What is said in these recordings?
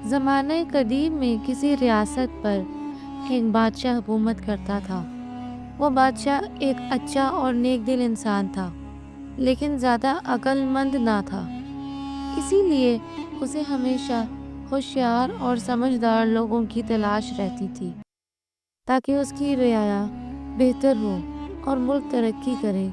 زمانہ قدیم میں کسی ریاست پر ایک بادشاہ حکومت کرتا تھا۔ وہ بادشاہ ایک اچھا اور نیک دل انسان تھا، لیکن زیادہ عقل مند نہ تھا۔ اسی لیے اسے ہمیشہ ہوشیار اور سمجھدار لوگوں کی تلاش رہتی تھی، تاکہ اس کی رعایا بہتر ہو اور ملک ترقی کرے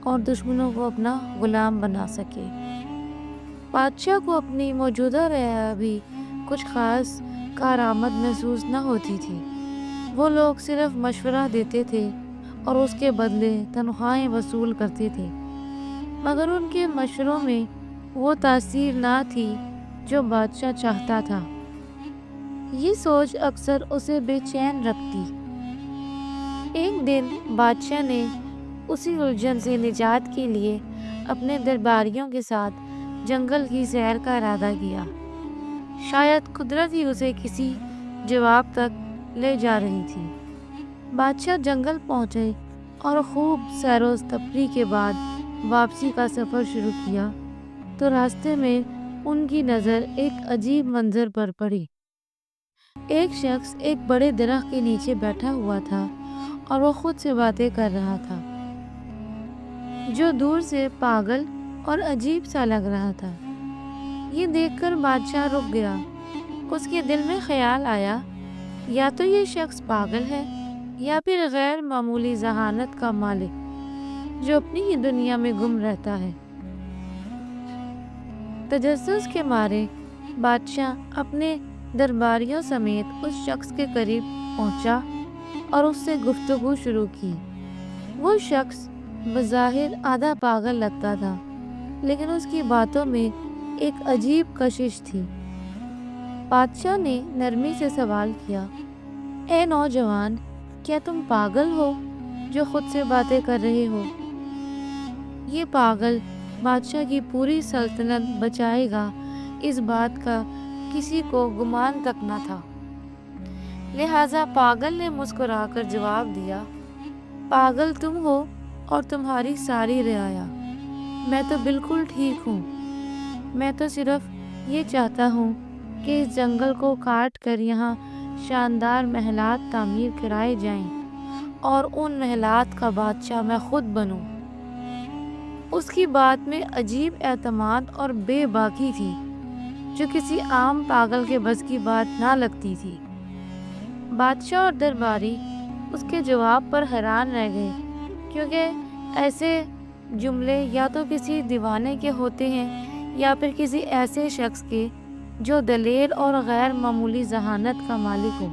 اور دشمنوں کو اپنا غلام بنا سکے۔ بادشاہ کو اپنی موجودہ رعایا بھی کچھ خاص کارآمد محسوس نہ ہوتی تھی۔ وہ لوگ صرف مشورہ دیتے تھے اور اس کے بدلے تنخواہیں وصول کرتے تھے، مگر ان کے مشوروں میں وہ تاثیر نہ تھی جو بادشاہ چاہتا تھا۔ یہ سوچ اکثر اسے بے چین رکھتی۔ ایک دن بادشاہ نے اسی الجھن سے نجات کے لیے اپنے درباریوں کے ساتھ جنگل کی سیر کا ارادہ کیا۔ شاید قدرت ہی اسے کسی جواب تک لے جا رہی تھی۔ بادشاہ جنگل پہنچے اور خوب سیر و تفریح کے بعد واپسی کا سفر شروع کیا تو راستے میں ان کی نظر ایک عجیب منظر پر پڑی۔ ایک شخص ایک بڑے درخت کے نیچے بیٹھا ہوا تھا اور وہ خود سے باتیں کر رہا تھا، جو دور سے پاگل اور عجیب سا لگ رہا تھا۔ یہ دیکھ کر بادشاہ رک گیا۔ اس کے دل میں خیال آیا، یا تو یہ شخص پاگل ہے یا پھر غیر معمولی ذہانت کا مالک جو اپنی ہی دنیا میں گم رہتا ہے۔ تجسس کے مارے بادشاہ اپنے درباریوں سمیت اس شخص کے قریب پہنچا اور اس سے گفتگو شروع کی۔ وہ شخص بظاہر آدھا پاگل لگتا تھا، لیکن اس کی باتوں میں ایک عجیب کشش تھی۔ بادشاہ نے نرمی سے سوال کیا، اے نوجوان، کیا تم پاگل ہو جو خود سے باتیں کر رہے ہو؟ یہ پاگل بادشاہ کی پوری سلطنت بچائے گا، اس بات کا کسی کو گمان تک نہ تھا۔ لہٰذا پاگل نے مسکرا کر جواب دیا، پاگل تم ہو اور تمہاری ساری رعایا، میں تو بالکل ٹھیک ہوں۔ میں تو صرف یہ چاہتا ہوں کہ اس جنگل کو کاٹ کر یہاں شاندار محلات تعمیر کرائے جائیں اور ان محلات کا بادشاہ میں خود بنوں۔ اس کی بات میں عجیب اعتماد اور بے باکی تھی، جو کسی عام پاگل کے بس کی بات نہ لگتی تھی۔ بادشاہ اور درباری اس کے جواب پر حیران رہ گئے، کیونکہ ایسے جملے یا تو کسی دیوانے کے ہوتے ہیں یا پھر کسی ایسے شخص کے جو دلیر اور غیر معمولی ذہانت کا مالک ہو۔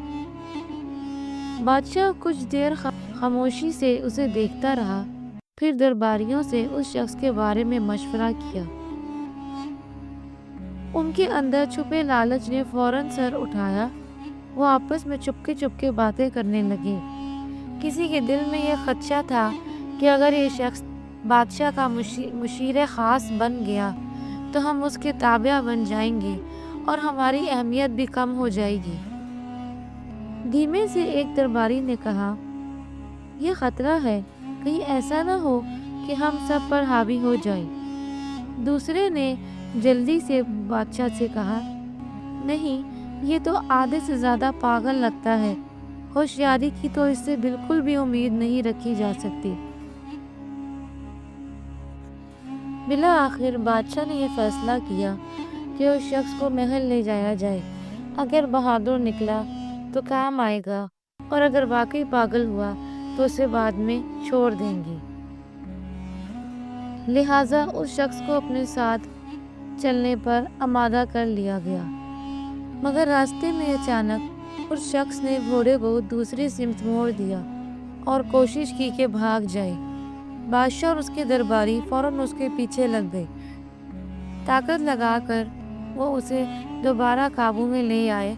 بادشاہ کچھ دیر خاموشی سے اسے دیکھتا رہا، پھر درباریوں سے اس شخص کے بارے میں مشورہ کیا۔ ان کے اندر چھپے لالچ نے فوراً سر اٹھایا۔ وہ آپس میں چپکے باتیں کرنے لگے۔ کسی کے دل میں یہ خدشہ تھا کہ اگر یہ شخص بادشاہ کا مشیر خاص بن گیا تو ہم اس کے تابع بن جائیں گے اور ہماری اہمیت بھی کم ہو جائے گی۔ دھیمے سے ایک درباری نے کہا، یہ خطرہ ہے، کہیں ایسا نہ ہو کہ ہم سب پر حاوی ہو جائے۔ دوسرے نے جلدی سے بادشاہ سے کہا، نہیں، یہ تو آدھے سے زیادہ پاگل لگتا ہے، ہوشیاری کی تو اس سے بالکل بھی امید نہیں رکھی جا سکتی۔ بالآخر بادشاہ نے یہ فیصلہ کیا کہ اس شخص کو محل لے جایا جائے۔ اگر بہادر نکلا تو کام آئے گا اور اگر واقعی پاگل ہوا تو اسے بعد میں چھوڑ دیں گے۔ لہٰذا اس شخص کو اپنے ساتھ چلنے پر آمادہ کر لیا گیا، مگر راستے میں اچانک اس شخص نے گھوڑے کو دوسری سمت موڑ دیا اور کوشش کی کہ بھاگ جائے۔ بادشاہ اور اس کے درباری فوراً اس کے پیچھے لگ گئے۔ طاقت لگا کر وہ اسے دوبارہ قابو میں لے آئے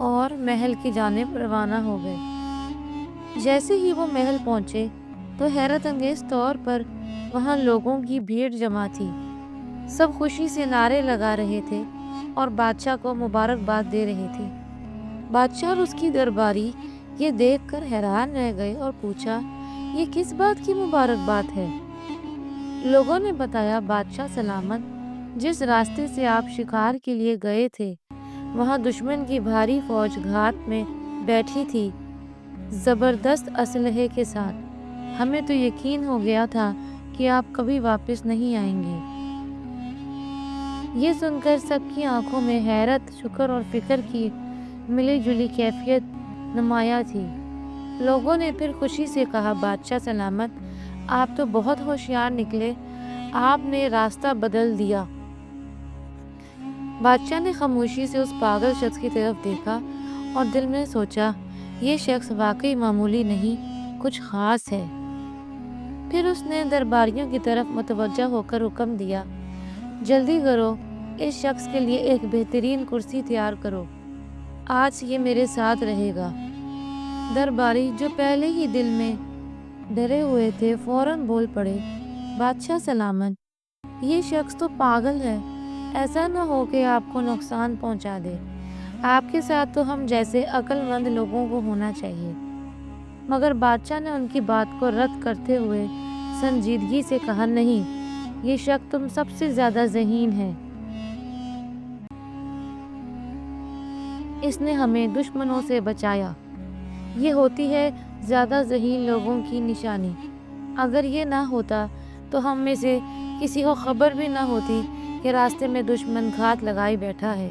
اور محل کی جانب روانہ ہو گئے۔ جیسے ہی وہ محل پہنچے تو حیرت انگیز طور پر وہاں لوگوں کی بھیڑ جمع تھی۔ سب خوشی سے نعرے لگا رہے تھے اور بادشاہ کو مبارکباد دے رہے تھے۔ بادشاہ اور اس کی درباری یہ دیکھ کر حیران رہ گئے اور پوچھا، یہ کس بات کی مبارکباد ہے؟ لوگوں نے بتایا، بادشاہ سلامت، جس راستے سے آپ شکار کے لیے گئے تھے وہاں دشمن کی بھاری فوج گھاٹ میں بیٹھی تھی، زبردست اسلحے کے ساتھ۔ ہمیں تو یقین ہو گیا تھا کہ آپ کبھی واپس نہیں آئیں گے۔ یہ سن کر سب کی آنکھوں میں حیرت، شکر اور فکر کی ملی جلی کیفیت نمایاں تھی۔ لوگوں نے پھر خوشی سے کہا، بادشاہ سلامت، آپ تو بہت ہوشیار نکلے، آپ نے راستہ بدل دیا۔ بادشاہ نے خاموشی سے اس پاگل شخص کی طرف دیکھا اور دل میں سوچا، یہ شخص واقعی معمولی نہیں، کچھ خاص ہے۔ پھر اس نے درباریوں کی طرف متوجہ ہو کر حکم دیا، جلدی کرو، اس شخص کے لیے ایک بہترین کرسی تیار کرو، آج یہ میرے ساتھ رہے گا۔ درباری جو پہلے ہی دل میں ڈرے ہوئے تھے فوراً بول پڑے، بادشاہ سلامت، یہ شخص تو پاگل ہے، ایسا نہ ہو کہ آپ کو نقصان پہنچا دے۔ آپ کے ساتھ تو ہم جیسے عقل مند لوگوں کو ہونا چاہیے۔ مگر بادشاہ نے ان کی بات کو رد کرتے ہوئے سنجیدگی سے کہا، نہیں، یہ شخص تم سب سے زیادہ ذہین ہے۔ اس نے ہمیں دشمنوں سے بچایا۔ یہ ہوتی ہے زیادہ ذہین لوگوں کی نشانی۔ اگر یہ نہ ہوتا تو ہم میں سے کسی کو خبر بھی نہ ہوتی کہ راستے میں دشمن گھات لگائے بیٹھا ہے۔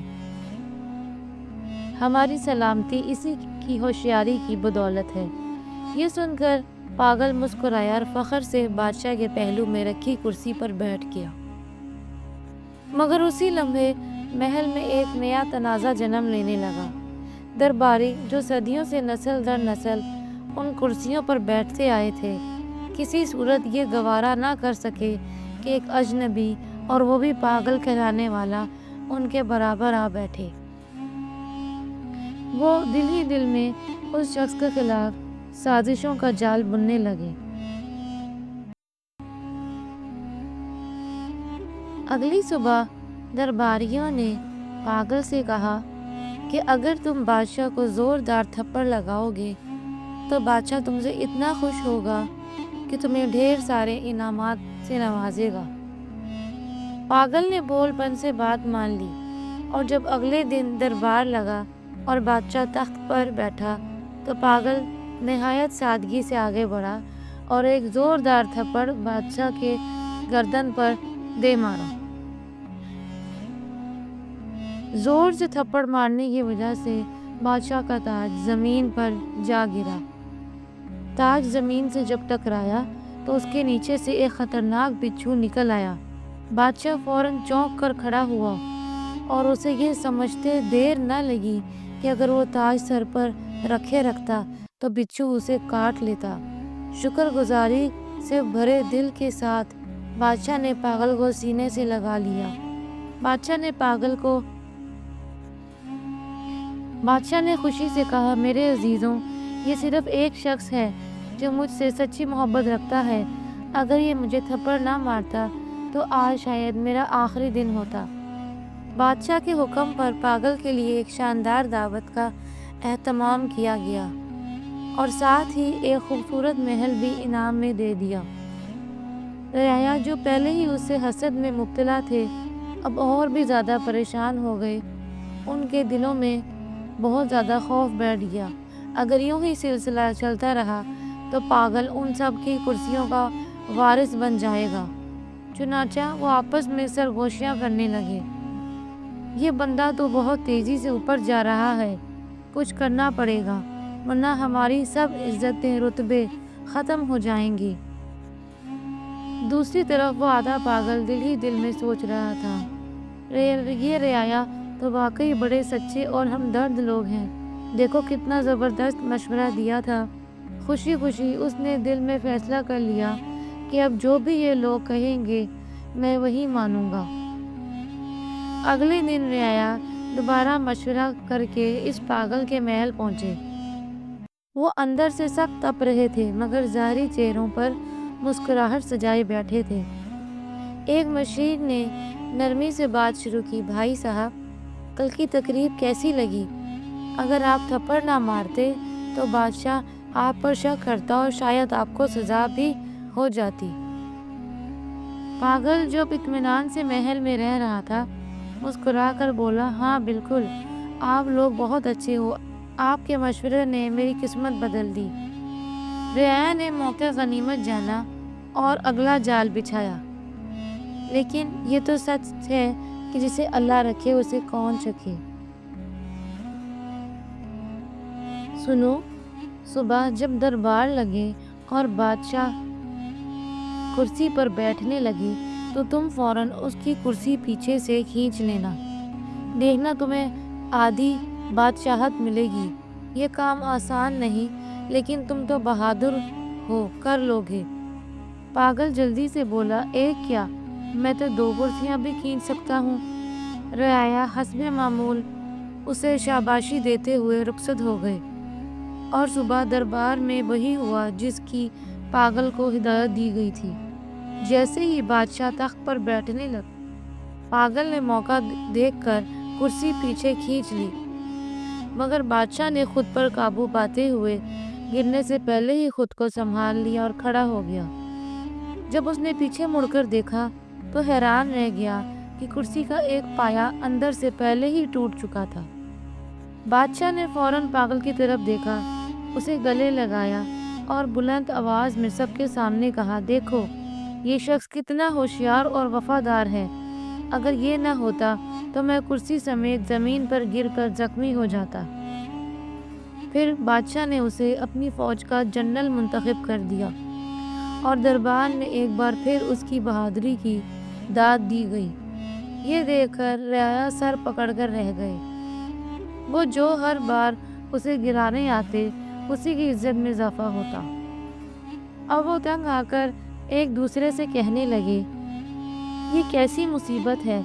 ہماری سلامتی اسی کی ہوشیاری کی بدولت ہے۔ یہ سن کر پاگل مسکرایا اور فخر سے بادشاہ کے پہلو میں رکھی کرسی پر بیٹھ گیا۔ مگر اسی لمحے محل میں ایک نیا تنازع جنم لینے لگا۔ درباری جو صدیوں سے نسل در نسل ان کرسیوں پر بیٹھتے آئے تھے، کسی صورت یہ گوارا نہ کر سکے کہ ایک اجنبی، اور وہ بھی پاگل کہلانے والا، ان کے برابر آ بیٹھے۔ وہ دل ہی دل میں اس شخص کے خلاف سازشوں کا جال بننے لگے۔ اگلی صبح درباریوں نے پاگل سے کہا کہ اگر تم بادشاہ کو زوردار تھپڑ لگاؤ گے تو بادشاہ تم سے اتنا خوش ہوگا کہ تمہیں ڈھیر سارے انعامات سے نوازے گا۔ پاگل نے بول پن سے بات مان لی، اور جب اگلے دن دربار لگا اور بادشاہ تخت پر بیٹھا تو پاگل نہایت سادگی سے آگے بڑھا اور ایک زوردار تھپڑ بادشاہ کے گردن پر دے مارا۔ زور سے تھپڑ مارنے کی وجہ سے بادشاہ کا تاج زمین پر جا گرا۔ تاج زمین سے جب ٹکرایا تو اس کے نیچے سے ایک خطرناک بچھو نکل آیا۔ بادشاہ فوراً چونک کر کھڑا ہوا اور اسے یہ سمجھتے دیر نہ لگی کہ اگر وہ تاج سر پر رکھے رکھتا تو بچھو اسے کاٹ لیتا۔ شکر گزاری سے بھرے دل کے ساتھ بادشاہ نے پاگل کو سینے سے لگا لیا۔ بادشاہ نے خوشی سے کہا، میرے عزیزوں، یہ صرف ایک شخص ہے جو مجھ سے سچی محبت رکھتا ہے۔ اگر یہ مجھے تھپڑ نہ مارتا تو آج شاید میرا آخری دن ہوتا۔ بادشاہ کے حکم پر پاگل کے لیے ایک شاندار دعوت کا اہتمام کیا گیا اور ساتھ ہی ایک خوبصورت محل بھی انعام میں دے دیا۔ رعایا جو پہلے ہی اس سے حسد میں مبتلا تھے، اب اور بھی زیادہ پریشان ہو گئے۔ ان کے دلوں میں بہت زیادہ خوف بیٹھ گیا۔ اگر یوں ہی سلسلہ چلتا رہا تو پاگل ان سب کی کرسیوں کا وارث بن جائے گا۔ چنانچہ وہ آپس میں سرگوشیاں کرنے لگے، یہ بندہ تو بہت تیزی سے اوپر جا رہا ہے، کچھ کرنا پڑے گا ورنہ ہماری سب عزتیں رتبے ختم ہو جائیں گی۔ دوسری طرف وہ آدھا پاگل دل ہی دل میں سوچ رہا تھا، یہ رعایا تو واقعی بڑے سچے اور ہمدرد لوگ ہیں، دیکھو کتنا زبردست مشورہ دیا تھا۔ خوشی خوشی اس نے دل میں فیصلہ کر لیا کہ اب جو بھی یہ لوگ کہیں گے میں وہی مانوں گا۔ اگلے دن رعایا دوبارہ مشورہ کر کے اس پاگل کے محل پہنچے۔ وہ اندر سے سخت تپ رہے تھے مگر ظاہری چہروں پر مسکراہٹ سجائے بیٹھے تھے۔ ایک مشیر نے نرمی سے بات شروع کی، بھائی صاحب، کل کی تقریب کیسی لگی؟ اگر آپ تھپڑ نہ مارتے تو بادشاہ آپ پر شک کرتا اور شاید آپ کو سزا بھی ہو جاتی۔ پاگل جو اطمینان سے محل میں رہ رہا تھا مسکرا کر بولا، ہاں بالکل، آپ لوگ بہت اچھے ہو، آپ کے مشورے نے میری قسمت بدل دی۔ رعایا نے موقع غنیمت جانا اور اگلا جال بچھایا، لیکن یہ تو سچ ہے کہ جسے اللہ رکھے اسے کون چکھے۔ سنو، صبح جب دربار لگے اور بادشاہ کرسی پر بیٹھنے لگے تو تم فوراً اس کی کرسی پیچھے سے کھینچ لینا۔ دیکھنا تمہیں آدھی بادشاہت ملے گی۔ یہ کام آسان نہیں، لیکن تم تو بہادر ہو، کر لو گے۔ پاگل جلدی سے بولا، ایک کیا، میں تو 2 کرسیاں بھی کھینچ سکتا ہوں۔ رعایا حسب معمول اسے شاباشی دیتے ہوئے رخصت ہو گئے، اور صبح دربار میں وہی ہوا جس کی پاگل کو ہدایت دی گئی تھی۔ جیسے ہی بادشاہ تخت پر بیٹھنے لگا، پاگل نے موقع دیکھ کر کرسی پیچھے کھینچ لی، مگر بادشاہ نے خود پر قابو پاتے ہوئے گرنے سے پہلے ہی خود کو سنبھال لیا اور کھڑا ہو گیا۔ جب اس نے پیچھے مڑ کر دیکھا تو حیران رہ گیا کہ کرسی کا ایک پایا اندر سے پہلے ہی ٹوٹ چکا تھا۔ بادشاہ نے فوراً پاگل کی طرف دیکھا، اسے گلے لگایا اور بلند آواز میں سب کے سامنے کہا، دیکھو یہ شخص کتنا ہوشیار اور وفادار ہے۔ اگر یہ نہ ہوتا تو میں کرسی سمیت زمین پر گر کر زخمی ہو جاتا۔ پھر بادشاہ نے اسے اپنی فوج کا جنرل منتخب کر دیا، اور دربار میں ایک بار پھر اس کی بہادری کی داد دی گئی۔ یہ دیکھ کر رعایا سر پکڑ کر رہ گئے۔ وہ جو ہر بار اسے گرانے آتے اسی کی عزت میں اضافہ ہوتا۔ اب وہ تنگ آ کر ایک دوسرے سے کہنے لگے، یہ کیسی مصیبت ہے،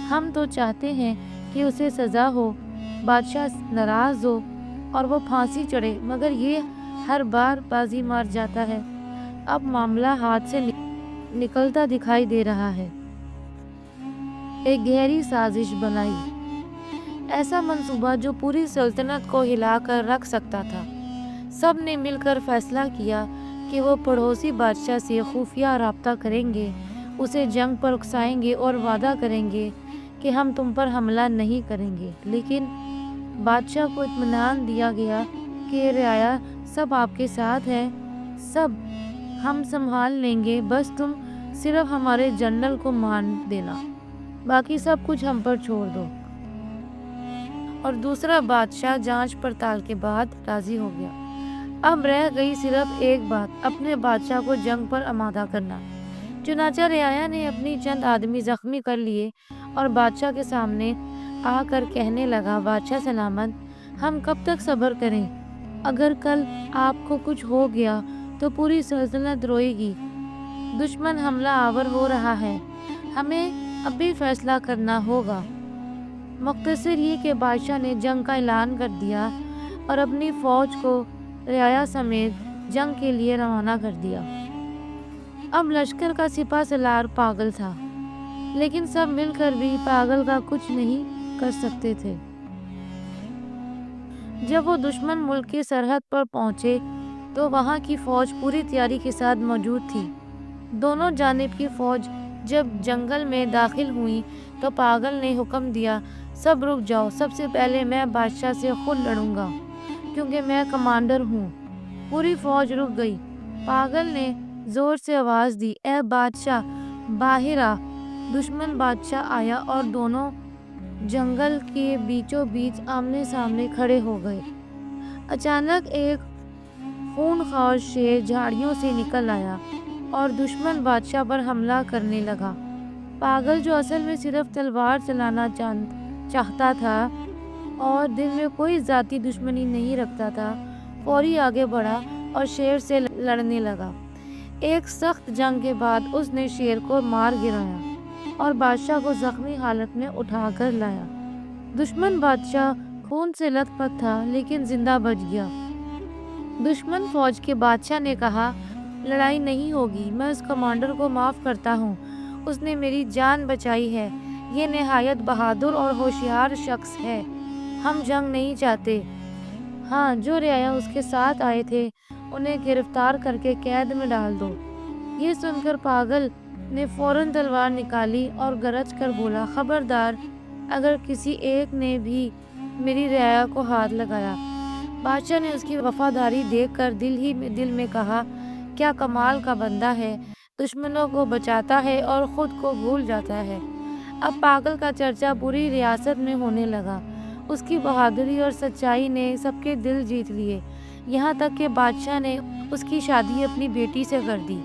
ہم تو چاہتے ہیں کہ اسے سزا ہو، بادشاہ ناراض ہو اور وہ پھانسی چڑھے، مگر یہ ہر بار بازی مار جاتا ہے۔ اب معاملہ ہاتھ سے نکلتا دکھائی دے رہا ہے۔ ایک گہری سازش بنائی، ایسا منصوبہ جو پوری سلطنت کو ہلا کر رکھ سکتا تھا۔ سب نے مل کر فیصلہ کیا کہ وہ پڑوسی بادشاہ سے خفیہ رابطہ کریں گے، اسے جنگ پر اکسائیں گے اور وعدہ کریں گے کہ ہم تم پر حملہ نہیں کریں گے۔ لیکن بادشاہ کو اطمینان دیا گیا کہ رعایا سب آپ کے ساتھ ہے، سب ہم سنبھال لیں گے، بس تم صرف ہمارے جنرل کو مان دینا، باقی سب کچھ ہم پر چھوڑ دو۔ اور دوسرا بادشاہ جانچ پڑتال کے بعد راضی ہو گیا۔ اب رہ گئی صرف ایک بات، اپنے بادشاہ کو جنگ پر آمادہ کرنا۔ چنانچہ رعایا نے اپنی چند آدمی زخمی کر لیے اور بادشاہ کے سامنے آ کر کہنے لگا، بادشاہ سلامت، ہم کب تک صبر کریں؟ اگر کل آپ کو کچھ ہو گیا تو پوری سلطنت روئے گی۔ دشمن حملہ آور ہو رہا ہے، ہمیں ابھی فیصلہ کرنا ہوگا۔ مختصر یہ کہ بادشاہ نے جنگ کا اعلان کر دیا اور اپنی فوج کو رعایا سمیت جنگ کے لیے روانہ کر دیا۔ اب لشکر کا سپہ سالار پاگل تھا، لیکن سب مل کر بھی پاگل کا کچھ نہیں کر سکتے تھے۔ جب وہ دشمن ملک کی سرحد پر پہنچے تو وہاں کی فوج پوری تیاری کے ساتھ موجود تھی۔ دونوں جانب کی فوج جب جنگل میں داخل ہوئی تو پاگل نے حکم دیا، سب رک جاؤ، سب سے پہلے میں بادشاہ سے خود لڑوں گا کیونکہ میں کمانڈر ہوں۔ پوری فوج رک گئی۔ پاگل نے زور سے آواز دی، اے بادشاہ باہر آ۔ دشمن بادشاہ آیا اور دونوں جنگل کے بیچوں بیچ آمنے سامنے کھڑے ہو گئے۔ اچانک ایک خونخوار شیر جھاڑیوں سے نکل آیا اور دشمن بادشاہ پر حملہ کرنے لگا۔ پاگل جو اصل میں صرف تلوار چلانا چاہتا تھا اور دل میں کوئی ذاتی دشمنی نہیں رکھتا تھا، فوری آگے بڑھا اور شیر سے لڑنے لگا۔ ایک سخت جنگ کے بعد اس نے شیر کو مار گرایا اور بادشاہ کو زخمی حالت میں اٹھا کر لایا۔ دشمن بادشاہ خون سے لت پت تھا لیکن زندہ بچ گیا۔ دشمن فوج کے بادشاہ نے کہا، لڑائی نہیں ہوگی، میں اس کمانڈر کو معاف کرتا ہوں، اس نے میری جان بچائی ہے، یہ نہایت بہادر اور ہوشیار شخص ہے، ہم جنگ نہیں چاہتے۔ ہاں، جو رعایا اس کے ساتھ آئے تھے انہیں گرفتار کر کے قید میں ڈال دو۔ یہ سن کر پاگل نے فوراً تلوار نکالی اور گرج کر بولا، خبردار، اگر کسی ایک نے بھی میری رعایا کو ہاتھ لگایا۔ بادشاہ نے اس کی وفاداری دیکھ کر دل میں کہا، کیا کمال کا بندہ ہے، دشمنوں کو بچاتا ہے اور خود کو بھول جاتا ہے۔ اب پاگل کا چرچا پوری ریاست میں ہونے لگا۔ اس کی بہادری اور سچائی نے سب کے دل جیت لیے، یہاں تک کہ بادشاہ نے اس کی شادی اپنی بیٹی سے کر دی۔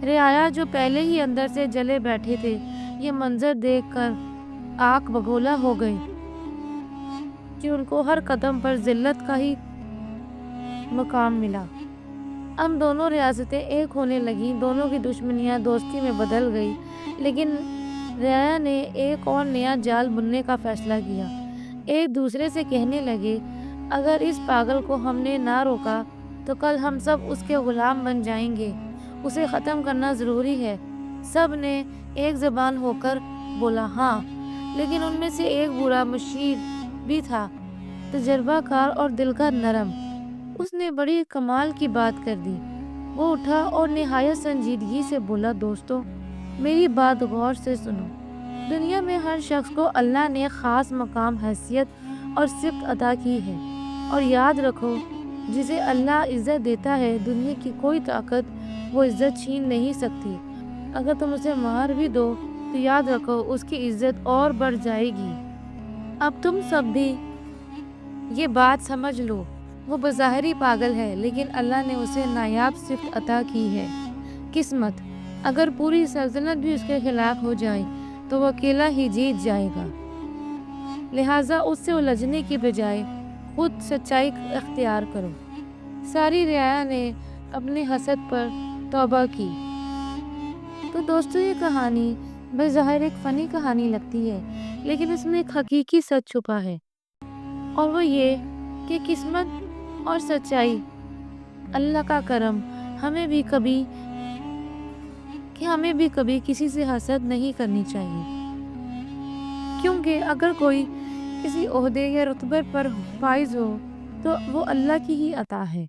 رعایا جو پہلے ہی اندر سے جلے بیٹھے تھے، یہ منظر دیکھ کر آگ بگولا ہو گئے کہ ان کو ہر قدم پر ذلت کا ہی مقام ملا۔ اب دونوں ریاستیں ایک ہونے لگیں، دونوں کی دشمنیاں دوستی میں بدل گئی، لیکن رعایا نے ایک اور نیا جال بننے کا فیصلہ کیا۔ ایک دوسرے سے کہنے لگے، اگر اس پاگل کو ہم نے نہ روکا تو کل ہم سب اس کے غلام بن جائیں گے، اسے ختم کرنا ضروری ہے۔ سب نے ایک زبان ہو کر بولا ہاں، لیکن ان میں سے ایک بوڑھا مشیر بھی تھا، تجربہ کار اور دل کا نرم۔ اس نے بڑی کمال کی بات کر دی۔ وہ اٹھا اور نہایت سنجیدگی سے بولا، دوستو، میری بات غور سے سنو۔ دنیا میں ہر شخص کو اللہ نے خاص مقام، حیثیت اور صفت عطا کی ہے، اور یاد رکھو، جسے اللہ عزت دیتا ہے، دنیا کی کوئی طاقت وہ عزت چھین نہیں سکتی۔ اگر تم اسے مار بھی دو تو یاد رکھو اس کی عزت اور بڑھ جائے گی۔ اب تم سب بھی یہ بات سمجھ لو، وہ بظاہر ہی پاگل ہے، لیکن اللہ نے اسے نایاب صفت عطا کی ہے، قسمت۔ اگر پوری سلطنت بھی اس کے خلاف ہو جائے تو وہ اکیلا ہی جیت جائے گا، لہٰذا اس سے الجھنے کی بجائے خود سچائی اختیار کرو۔ ساری رعایا نے اپنے حسد پر توبہ کی۔ تو دوستو، یہ کہانی بظاہر ایک فنی کہانی لگتی ہے، لیکن اس میں ایک حقیقی سچ چھپا ہے، اور وہ یہ کہ قسمت اور سچائی، اللہ کا کرم، ہمیں بھی کبھی کسی سے حسد نہیں کرنی چاہیے، کیونکہ اگر کوئی کسی عہدے یا رتبے پر فائز ہو تو وہ اللہ کی ہی عطا ہے۔